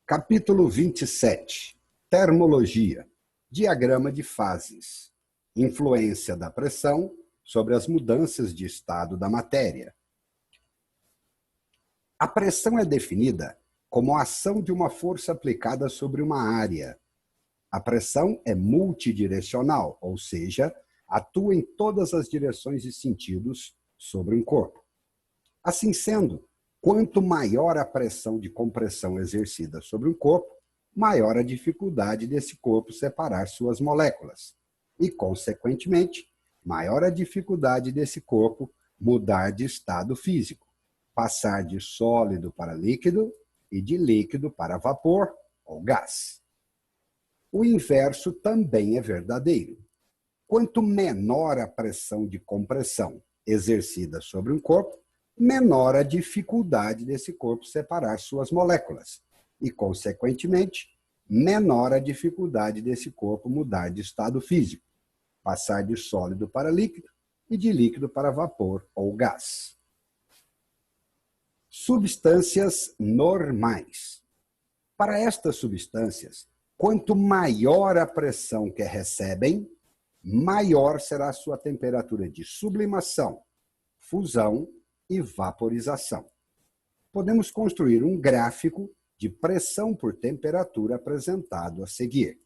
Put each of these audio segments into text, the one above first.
Capítulo 27. Termologia. Diagrama de fases. Influência da pressão sobre as mudanças de estado da matéria. A pressão é definida como a ação de uma força aplicada sobre uma área. A pressão é multidirecional, ou seja, atua em todas as direções e sentidos sobre um corpo. Assim sendo, quanto maior a pressão de compressão exercida sobre um corpo, maior a dificuldade desse corpo separar suas moléculas. E, consequentemente, maior a dificuldade desse corpo mudar de estado físico, passar de sólido para líquido e de líquido para vapor ou gás. O inverso também é verdadeiro. Quanto menor a pressão de compressão exercida sobre um corpo, menor a dificuldade desse corpo separar suas moléculas e, consequentemente, menor a dificuldade desse corpo mudar de estado físico, passar de sólido para líquido e de líquido para vapor ou gás. Substâncias normais. Para estas substâncias, quanto maior a pressão que recebem, maior será a sua temperatura de sublimação, fusão e vaporização. Podemos construir um gráfico de pressão por temperatura apresentado a seguir.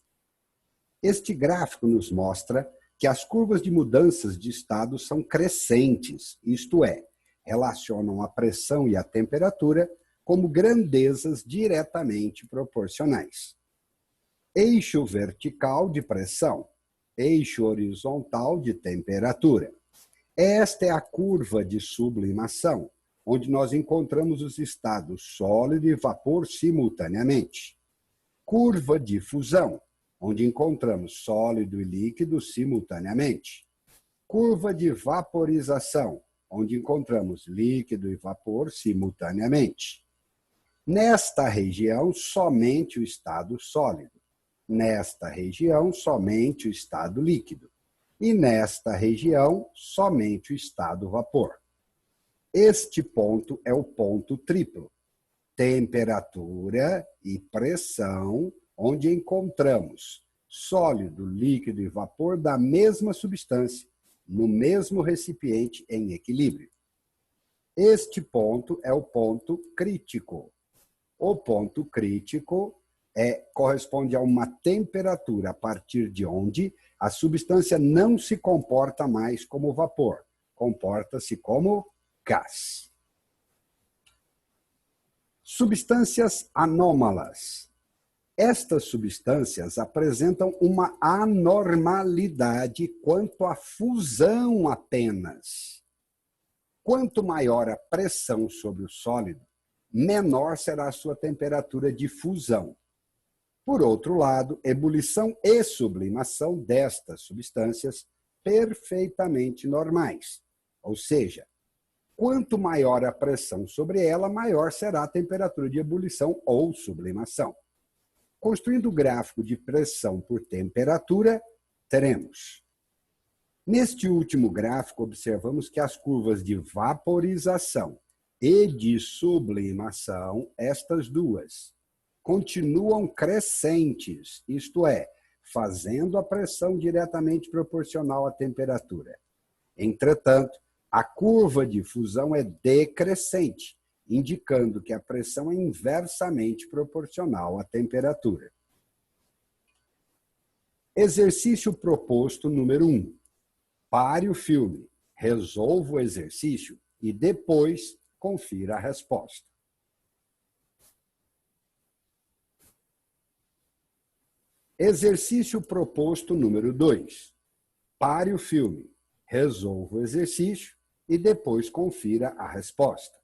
Este gráfico nos mostra que as curvas de mudanças de estado são crescentes, isto é, relacionam a pressão e a temperatura como grandezas diretamente proporcionais. Eixo vertical de pressão, eixo horizontal de temperatura. Esta é a curva de sublimação, onde nós encontramos os estados sólido e vapor simultaneamente. Curva de fusão, onde encontramos sólido e líquido simultaneamente. Curva de vaporização, onde encontramos líquido e vapor simultaneamente. Nesta região, somente o estado sólido. Nesta região, somente o estado líquido. E nesta região, somente o estado vapor. Este ponto é o ponto triplo. Temperatura e pressão, onde encontramos sólido, líquido e vapor da mesma substância, no mesmo recipiente em equilíbrio. Este ponto é o ponto crítico. O ponto crítico corresponde a uma temperatura a partir de onde a substância não se comporta mais como vapor, comporta-se como gás. Substâncias anômalas. Estas substâncias apresentam uma anormalidade quanto à fusão apenas. Quanto maior a pressão sobre o sólido, menor será a sua temperatura de fusão. Por outro lado, ebulição e sublimação destas substâncias perfeitamente normais. Ou seja, quanto maior a pressão sobre ela, maior será a temperatura de ebulição ou sublimação. Construindo o gráfico de pressão por temperatura, teremos. Neste último gráfico, observamos que as curvas de vaporização e de sublimação, estas duas, continuam crescentes, isto é, fazendo a pressão diretamente proporcional à temperatura. Entretanto, a curva de fusão é decrescente, indicando que a pressão é inversamente proporcional à temperatura. Exercício proposto número 1. Pare o filme, resolva o exercício e depois confira a resposta. Exercício proposto número 2. Pare o filme, resolva o exercício e depois confira a resposta.